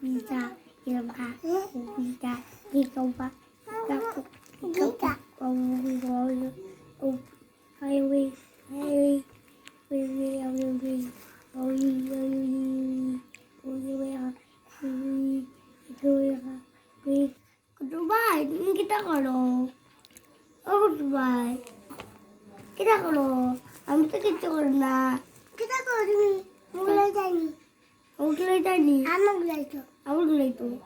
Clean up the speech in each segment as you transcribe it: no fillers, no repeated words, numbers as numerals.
Bisa film kak, bisa dicoba, aku dicoba, Dubai, kita kalau, Dubai, kita kalau, kami tuh kita kalau ini, mulai tadi. Aku gulai tadi. Aku gulai itu.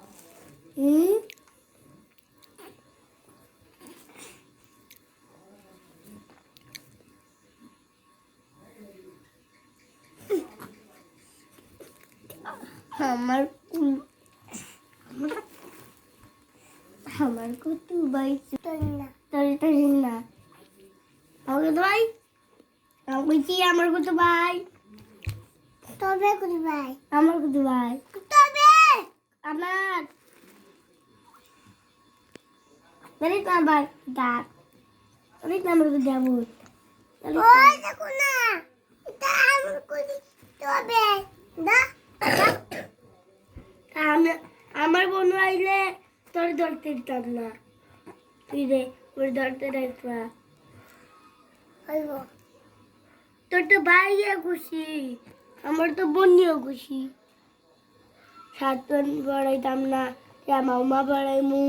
Hamarku tuh baik. Tari na. Aku tuh baik. Aku sih hamarku tuh baik. Tobe aku tuh baik. Hamarku tuh baik. Tobe. Amat. Balik tambah tak. Balik tambah kejabut. Oh, aku na. Kita hamarku tuh tobe. Dah. আমার বন্ধু আইলে তোর ধরতে দিতাম না তুই রে ওর ধরতে দেখবা তোর তো ভাইয়া খুশি আমার তো বোনিও খুশি সাতজন বাড়াইতাম না মামা বাড়াই মু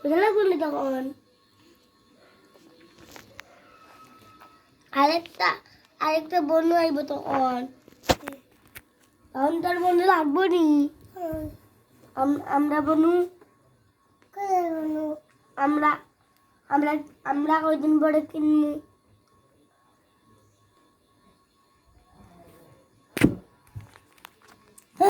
বুঝলা বললি তখন আরেকটা বন্ধু আইব তখন তোর বন্ধু লাগবো নি আমরা বনু আমরা ওই দিন পরে কিনবো